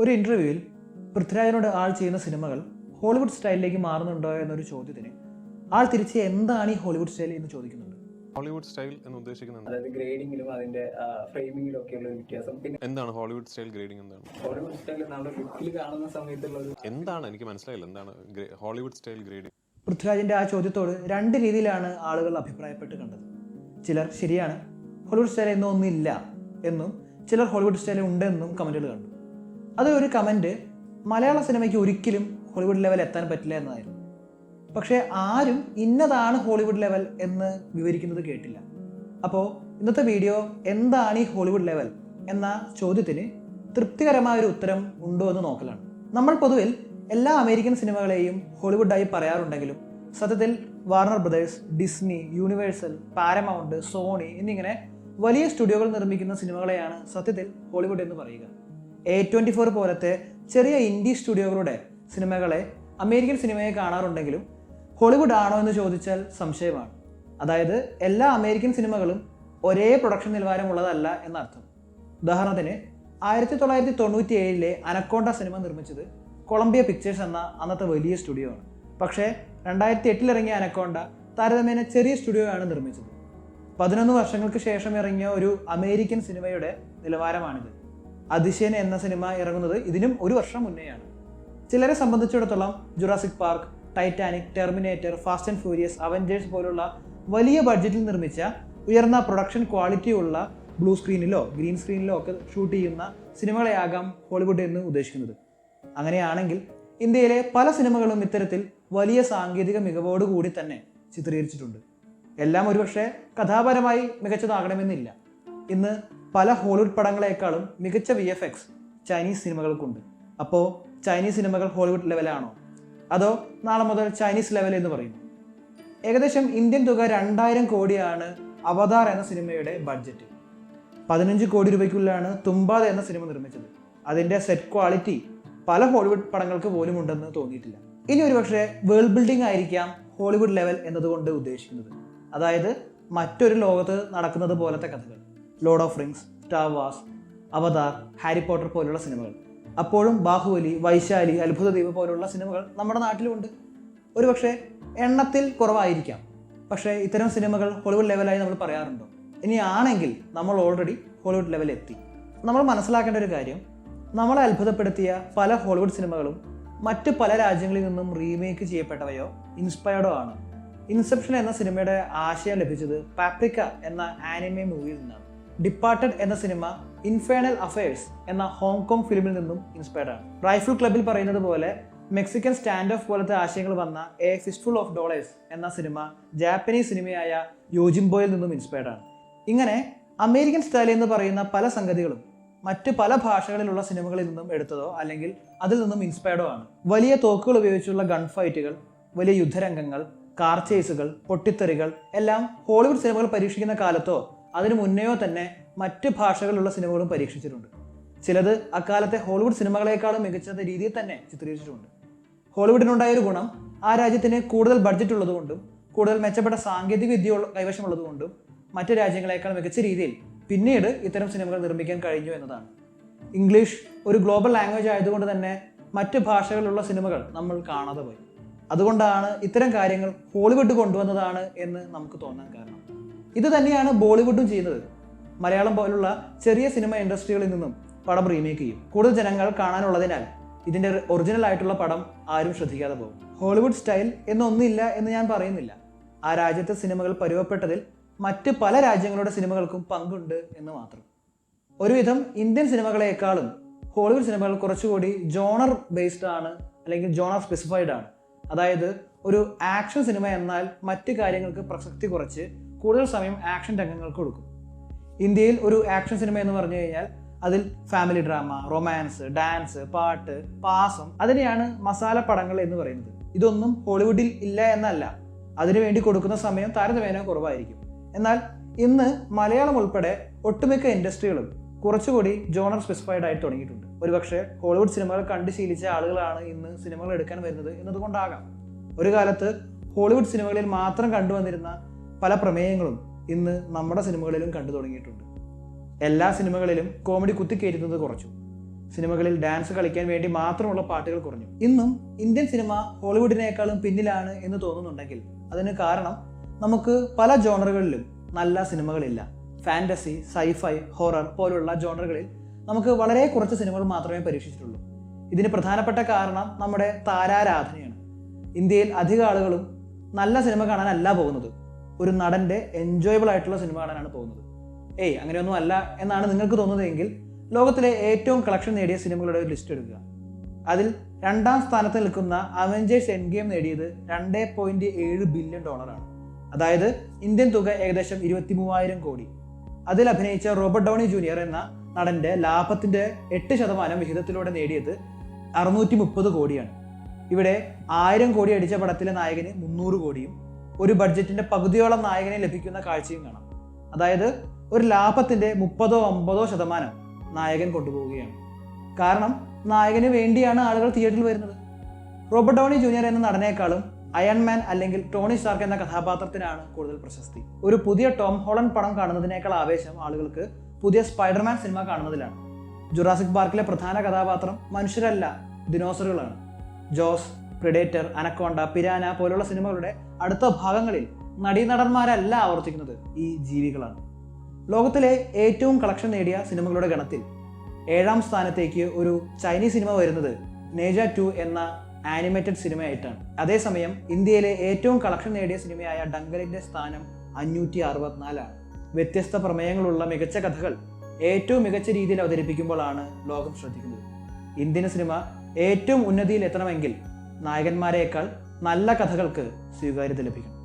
ഒരു ഇൻ്റർവ്യൂവിൽ പൃഥ്വിരാജിനോട് ആൾ ചെയ്യുന്ന സിനിമകൾ ഹോളിവുഡ് സ്റ്റൈലിലേക്ക് മാറുന്നുണ്ടോ എന്നൊരു ചോദ്യത്തിന് ആൾ തിരിച്ച് എന്താണ് ഈ ഹോളിവുഡ് സ്റ്റൈൽ എന്ന് ചോദിക്കുന്നുണ്ട്. ഹോളിവുഡ് സ്റ്റൈൽ എന്ന് ഉദ്ദേശിക്കുന്നത് അതായത് ഗ്രേഡിങ്ങിലും അതിന്റെ ഫ്രെയിമിങ്ങിലും ഒക്കെയുള്ള ഒരു വ്യത്യാസം. പിന്നെ എന്താണ് ഹോളിവുഡ് സ്റ്റൈൽ ഗ്രേഡിംഗ്? എന്താണ് ഹോളിവുഡ് സ്റ്റൈൽ നമ്മുടെ ലുക്കിൽ കാണുന്ന സമയത്തുള്ള ഒരു എന്താണ് എനിക്ക് മനസ്സിലായില്ല. എന്താണ് ഹോളിവുഡ് സ്റ്റൈൽ ഗ്രേഡിംഗ്? പൃഥ്വിരാജിൻ്റെ ആ ചോദ്യത്തോട് രണ്ട് രീതിയിലാണ് ആളുകൾ അഭിപ്രായപ്പെട്ട് കണ്ടത്. ചിലർ ശരിയാണ്, ഹോളിവുഡ് സ്റ്റൈൽ എന്നും ഒന്നില്ല എന്നും, ചിലർ ഹോളിവുഡ് സ്റ്റൈൽ ഉണ്ടെന്നും കമൻറ്റുകൾ കണ്ടു. അത് ഒരു കമൻറ്റ് മലയാള സിനിമയ്ക്ക് ഒരിക്കലും ഹോളിവുഡ് ലെവൽ എത്താൻ പറ്റില്ല എന്നതായിരുന്നു. പക്ഷേ ആരും ഇന്നതാണ് ഹോളിവുഡ് ലെവൽ എന്ന് വിവരിക്കുന്നത് കേട്ടില്ല. അപ്പോൾ ഇന്നത്തെ വീഡിയോ എന്താണ് ഈ ഹോളിവുഡ് ലെവൽ എന്ന ചോദ്യത്തിന് തൃപ്തികരമായ ഒരു ഉത്തരം ഉണ്ടോ എന്ന് നോക്കലാണ്. നമ്മൾ പൊതുവിൽ എല്ലാ അമേരിക്കൻ സിനിമകളെയും ഹോളിവുഡായി പറയാറുണ്ടെങ്കിലും സത്യത്തിൽ Warner Brothers, Disney, Universal, Paramount, Sony എന്നിങ്ങനെ വലിയ സ്റ്റുഡിയോകൾ നിർമ്മിക്കുന്ന സിനിമകളെയാണ് സത്യത്തിൽ ഹോളിവുഡ് എന്ന് പറയുക. A24 പോലത്തെ ചെറിയ ഇൻഡി സ്റ്റുഡിയോകളുടെ സിനിമകളെ അമേരിക്കൻ സിനിമയെ കാണാറുണ്ടെങ്കിലും ഹോളിവുഡ് ആണോ എന്ന് ചോദിച്ചാൽ സംശയമാണ്. അതായത് എല്ലാ അമേരിക്കൻ സിനിമകളും ഒരേ പ്രൊഡക്ഷൻ നിലവാരമുള്ളതല്ല എന്നർത്ഥം. ഉദാഹരണത്തിന് 1997 അനക്കോണ്ട സിനിമ നിർമ്മിച്ചത് കൊളംബിയ പിക്ചേഴ്സ് എന്ന അന്നത്തെ വലിയ സ്റ്റുഡിയോ ആണ്. പക്ഷേ 2008 ഇറങ്ങിയ അനക്കോണ്ട താരതമ്യേന ചെറിയ സ്റ്റുഡിയോ ആണ് നിർമ്മിച്ചത്. 11 വർഷങ്ങൾക്ക് ശേഷം ഇറങ്ങിയ ഒരു അമേരിക്കൻ സിനിമയുടെ നിലവാരമാണിത്. അതിശയൻ എന്ന സിനിമ ഇറങ്ങുന്നത് ഇതിനും ഒരു വർഷം മുന്നേയാണ്. ചിലരെ സംബന്ധിച്ചിടത്തോളം Jurassic park, Titanic, Terminator, fast and furious, Avengers പോലുള്ള വലിയ ബഡ്ജറ്റിൽ നിർമ്മിച്ച ഉയർന്ന പ്രൊഡക്ഷൻ ക്വാളിറ്റിയുള്ള ബ്ലൂ സ്ക്രീനിലോ ഗ്രീൻ സ്ക്രീനിലോ ഒക്കെ ഷൂട്ട് ചെയ്യുന്ന സിനിമകളെയാകാം ഹോളിവുഡ് എന്ന് ഉദ്ദേശിക്കുന്നത്. അങ്ങനെയാണെങ്കിൽ ഇന്ത്യയിലെ പല സിനിമകളും ഇത്തരത്തിൽ വലിയ സാങ്കേതിക മികവോടുകൂടി തന്നെ ചിത്രീകരിച്ചിട്ടുണ്ട്. എല്ലാം ഒരുപക്ഷെ കഥാപരമായി മികച്ചതാകണമെന്നില്ല. ഇന്ന് പല ഹോളിവുഡ് പടങ്ങളെക്കാളും മികച്ച VFX ചൈനീസ് സിനിമകൾക്കുണ്ട്. അപ്പോൾ ചൈനീസ് സിനിമകൾ ഹോളിവുഡ് ലെവലാണോ, അതോ നാളെ മുതൽ ചൈനീസ് ലെവൽ എന്ന് പറയുന്നു? ഏകദേശം ഇന്ത്യൻ തുക 2000 കോടിയാണ് അവതാർ എന്ന സിനിമയുടെ ബഡ്ജറ്റ്. 15 കോടി രൂപയ്ക്കുള്ളിലാണ് തുമ്പാദ് എന്ന സിനിമ നിർമ്മിച്ചത്. അതിൻ്റെ സെറ്റ് ക്വാളിറ്റി പല ഹോളിവുഡ് പടങ്ങൾക്ക് പോലും ഉണ്ടെന്ന് തോന്നിയിട്ടില്ല. ഇനി ഒരുപക്ഷെ വേൾഡ് ബിൽഡിംഗ് ആയിരിക്കാം ഹോളിവുഡ് ലെവൽ എന്നതുകൊണ്ട് ഉദ്ദേശിക്കുന്നത്. അതായത് മറ്റൊരു ലോകത്ത് നടക്കുന്നത് പോലത്തെ കഥകൾ. Lord of rings, star wars, Avatar, Harry Potter പോലുള്ള സിനിമകൾ. അപ്പോഴും ബാഹുബലി, വൈശാലി, അത്ഭുത ദ്വീപ് പോലുള്ള സിനിമകൾ നമ്മുടെ നാട്ടിലുമുണ്ട്. ഒരുപക്ഷെ എണ്ണത്തിൽ കുറവായിരിക്കാം. പക്ഷേ ഇത്തരം സിനിമകൾ ഹോളിവുഡ് ലെവലായി നമ്മൾ പറയാറുണ്ടോ? ഇനി ആണെങ്കിൽ നമ്മൾ ഓൾറെഡി ഹോളിവുഡ് ലെവൽ എത്തി. നമ്മൾ മനസ്സിലാക്കേണ്ട ഒരു കാര്യം, നമ്മളെ അത്ഭുതപ്പെടുത്തിയ പല ഹോളിവുഡ് സിനിമകളും മറ്റ് പല രാജ്യങ്ങളിൽ നിന്നും റീമേക്ക് ചെയ്യപ്പെട്ടവയോ ഇൻസ്പയർഡോ ആണ്. ഇൻസെപ്ഷൻ എന്ന സിനിമയുടെ ആശയം ലഭിച്ചത് പാപ്രിക്ക എന്ന ആനിമെ മൂവിയിൽ നിന്നാണ്. ഡിപ്പാർട്ടഡ് എന്ന സിനിമ ഇൻഫേർണൽ അഫയേഴ്സ് എന്ന ഹോങ്കോങ് ഫിലിമിൽ നിന്നും ഇൻസ്പയർഡ് ആണ്. റൈഫിൾ ക്ലബിൽ പറയുന്നത് പോലെ മെക്സിക്കൻ സ്റ്റാൻഡ് ഓഫ് പോലത്തെ ആശയങ്ങൾ വന്ന എ ഫിസ്റ്റ്ഫുൾ ഓഫ് ഡോളേഴ്സ് എന്ന സിനിമ ജാപ്പനീസ് സിനിമയായ യോജിംബോയിൽ നിന്നും ഇൻസ്പയർഡ് ആണ്. ഇങ്ങനെ അമേരിക്കൻ സ്റ്റൈൽ എന്ന് പറയുന്ന പല സംഗതികളും മറ്റ് പല ഭാഷകളിലുള്ള സിനിമകളിൽ നിന്നും എടുത്തതോ അല്ലെങ്കിൽ അതിൽ നിന്നും ഇൻസ്പയർഡോ ആണ്. വലിയ തോക്കുകൾ ഉപയോഗിച്ചുള്ള ഗൺ ഫൈറ്റുകൾ, വലിയ യുദ്ധരംഗങ്ങൾ, കാർ ചേസുകൾ, പൊട്ടിത്തെറികൾ എല്ലാം ഹോളിവുഡ് സിനിമകൾ പരീക്ഷിക്കുന്ന കാലത്തോ അതിനു മുന്നെയോ തന്നെ മറ്റ് ഭാഷകളിലുള്ള സിനിമകളും പരീക്ഷിച്ചിട്ടുണ്ട്. ചിലത് അക്കാലത്തെ ഹോളിവുഡ് സിനിമകളെക്കാളും മികച്ച രീതിയിൽ തന്നെ ചിത്രീകരിച്ചിട്ടുണ്ട്. ഹോളിവുഡിനുണ്ടായൊരു ഗുണം ആ രാജ്യത്തിന് കൂടുതൽ ബഡ്ജറ്റ് ഉള്ളതുകൊണ്ടും കൂടുതൽ മെച്ചപ്പെട്ട സാങ്കേതിക വിദ്യ കൈവശമുള്ളതുകൊണ്ടും മറ്റ് രാജ്യങ്ങളെക്കാൾ മികച്ച രീതിയിൽ പിന്നീട് ഇത്തരം സിനിമകൾ നിർമ്മിക്കാൻ കഴിഞ്ഞു എന്നതാണ്. ഇംഗ്ലീഷ് ഒരു ഗ്ലോബൽ ലാംഗ്വേജ് ആയതുകൊണ്ട് തന്നെ മറ്റ് ഭാഷകളിലുള്ള സിനിമകൾ നമ്മൾ കാണാതെ പോയി. അതുകൊണ്ടാണ് ഇത്തരം കാര്യങ്ങൾ ഹോളിവുഡ് കൊണ്ടുവന്നതാണ് എന്ന് നമുക്ക് തോന്നാൻ കാരണം. ഇത് തന്നെയാണ് ബോളിവുഡും ചെയ്യുന്നത്. മലയാളം പോലുള്ള ചെറിയ സിനിമ ഇൻഡസ്ട്രികളിൽ നിന്നും പടം റീമേക്ക് ചെയ്യും. കൂടുതൽ ജനങ്ങൾ കാണാനുള്ളതിനാൽ ഇതിൻ്റെ ഒറിജിനൽ ആയിട്ടുള്ള പടം ആരും ശ്രദ്ധിക്കാതെ പോകും. ഹോളിവുഡ് സ്റ്റൈൽ എന്നൊന്നില്ല എന്ന് ഞാൻ പറയുന്നില്ല. ആ രാജ്യത്തെ സിനിമകൾ പരുവപ്പെട്ടതിൽ മറ്റ് പല രാജ്യങ്ങളുടെ സിനിമകൾക്കും പങ്കുണ്ട് എന്ന് മാത്രം. ഒരുവിധം ഇന്ത്യൻ സിനിമകളെക്കാളും ഹോളിവുഡ് സിനിമകൾ കുറച്ചുകൂടി ജോണർ ബേസ്ഡ് ആണ്, അല്ലെങ്കിൽ ജോണർ സ്പെസിഫൈഡ് ആണ്. അതായത് ഒരു ആക്ഷൻ സിനിമ എന്നാൽ മറ്റ് കാര്യങ്ങൾക്ക് പ്രസക്തി കുറച്ച് കൂടുതൽ സമയം ആക്ഷൻ രംഗങ്ങൾക്ക് കൊടുക്കും. ഇന്ത്യയിൽ ഒരു ആക്ഷൻ സിനിമ എന്ന് പറഞ്ഞു കഴിഞ്ഞാൽ അതിൽ ഫാമിലി ഡ്രാമ, റൊമാൻസ്, ഡാൻസ്, പാട്ട്, പാസം, അതിനെയാണ് മസാല പടങ്ങൾ എന്ന് പറയുന്നത്. ഇതൊന്നും ഹോളിവുഡിൽ ഇല്ല എന്നല്ല, അതിനുവേണ്ടി കൊടുക്കുന്ന സമയം താരതമ്യേന കുറവായിരിക്കും. എന്നാൽ ഇന്ന് മലയാളം ഉൾപ്പെടെ ഒട്ടുമിക്ക ഇൻഡസ്ട്രികളും കുറച്ചുകൂടി ജോണർ സ്പെസിഫൈഡ് ആയിട്ട് തുടങ്ങിയിട്ടുണ്ട്. ഒരുപക്ഷെ ഹോളിവുഡ് സിനിമകൾ കണ്ട് ശീലിച്ച ആളുകളാണ് ഇന്ന് സിനിമകൾ എടുക്കാൻ വരുന്നത് എന്നതുകൊണ്ടാകാം. ഒരു കാലത്ത് ഹോളിവുഡ് സിനിമകളിൽ മാത്രം കണ്ടുവന്നിരുന്ന പല പ്രമേയങ്ങളും ഇന്ന് നമ്മുടെ സിനിമകളിലും കണ്ടു തുടങ്ങിയിട്ടുണ്ട്. എല്ലാ സിനിമകളിലും കോമഡി കുത്തിക്കയറ്റുന്നത് കുറച്ചു. സിനിമകളിൽ ഡാൻസ് കളിക്കാൻ വേണ്ടി മാത്രമുള്ള പാട്ടുകൾ കുറഞ്ഞു. ഇന്നും ഇന്ത്യൻ സിനിമ ഹോളിവുഡിനേക്കാളും പിന്നിലാണ് എന്ന് തോന്നുന്നുണ്ടെങ്കിൽ അതിന് കാരണം നമുക്ക് പല ജോണറുകളിലും നല്ല സിനിമകളില്ല. ഫാൻറ്റസി, സൈഫൈ, ഹൊറർ പോലുള്ള ജോണറുകളിൽ നമുക്ക് വളരെ കുറച്ച് സിനിമകൾ മാത്രമേ പരീക്ഷിച്ചിട്ടുള്ളൂ. ഇതിന് പ്രധാനപ്പെട്ട കാരണം നമ്മുടെ താരാരാധനയാണ്. ഇന്ത്യയിൽ അധിക ആളുകളും നല്ല സിനിമ കാണാനല്ല പോകുന്നത്, ഒരു നടൻ്റെ എൻജോയബിൾ ആയിട്ടുള്ള സിനിമ കാണാനാണ് പോകുന്നത്. അങ്ങനെയൊന്നും അല്ല എന്നാണ് നിങ്ങൾക്ക് തോന്നുന്നതെങ്കിൽ ലോകത്തിലെ ഏറ്റവും കളക്ഷൻ നേടിയ സിനിമകളുടെ ഒരു ലിസ്റ്റ് എടുക്കുക. അതിൽ 2ാം സ്ഥാനത്ത് നിൽക്കുന്ന അവഞ്ചേഴ്സ് എൻഡ് ഗെയിം നേടിയത് $2.7 ബില്യൺ. അതായത് ഇന്ത്യൻ തുക ഏകദേശം 23,000 കോടി. അതിൽ അഭിനയിച്ച റോബർട്ട് ഡൗണി ജൂനിയർ എന്ന നടന്റെ ലാഭത്തിന്റെ 8% വിഹിതത്തിലൂടെ നേടിയത് 630 കോടിയാണ്. ഇവിടെ 1000 കോടി അടിച്ച പടത്തിലെ നായകന് 300 കോടിയും ഒരു ബഡ്ജറ്റിന്റെ പകുതിയോളം നായകനെ ലഭിക്കുന്ന കാഴ്ചയും കാണാം. അതായത് ഒരു ലാഭത്തിന്റെ 30-50% നായകൻ കൊണ്ടുപോവുകയാണ്. കാരണം നായകന് വേണ്ടിയാണ് ആളുകൾ തിയേറ്ററിൽ വരുന്നത്. റോബർട്ട് ഡൗണി ജൂനിയർ എന്ന നടനേക്കാളും അയൺമാൻ അല്ലെങ്കിൽ ടോണി സ്റ്റാർക്ക് എന്ന കഥാപാത്രത്തിനാണ് കൂടുതൽ പ്രശസ്തി. ഒരു പുതിയ ടോം ഹോളണ്ട് പടം കാണുന്നതിനേക്കാൾ ആവേശം ആളുകൾക്ക് പുതിയ സ്പൈഡർമാൻ സിനിമ കാണുന്നതിലാണ്. ജുറാസിക് പാർക്കിലെ പ്രധാന കഥാപാത്രം മനുഷ്യരല്ല, ദിനോസറുകളാണ്. ജോസ്, പ്രിഡേറ്റർ, അനക്കോണ്ട, പിരാന പോലുള്ള സിനിമകളുടെ അടുത്ത ഭാഗങ്ങളിൽ നടീനടന്മാരല്ല ആവർത്തിക്കുന്നത്, ഈ ജീവികളാണ്. ലോകത്തിലെ ഏറ്റവും കളക്ഷൻ നേടിയ സിനിമകളുടെ ഗണത്തിൽ 7ാം സ്ഥാനത്തേക്ക് ഒരു ചൈനീസ് സിനിമ വരുന്നത് നേജ 2 എന്ന ആനിമേറ്റഡ് സിനിമയായിട്ടാണ്. അതേസമയം ഇന്ത്യയിലെ ഏറ്റവും കളക്ഷൻ നേടിയ സിനിമയായ ഡങ്കലിന്റെ സ്ഥാനം 564 ആണ്. വ്യത്യസ്ത പ്രമേയങ്ങളുള്ള മികച്ച കഥകൾ ഏറ്റവും മികച്ച രീതിയിൽ അവതരിപ്പിക്കുമ്പോഴാണ് ലോകം ശ്രദ്ധിക്കുന്നത്. ഇന്ത്യൻ സിനിമ ഏറ്റവും ഉന്നതിയിൽ എത്തണമെങ്കിൽ നായകന്മാരെക്കാൾ നല്ല കഥകൾക്ക് സ്വീകാര്യത ലഭിക്കണം.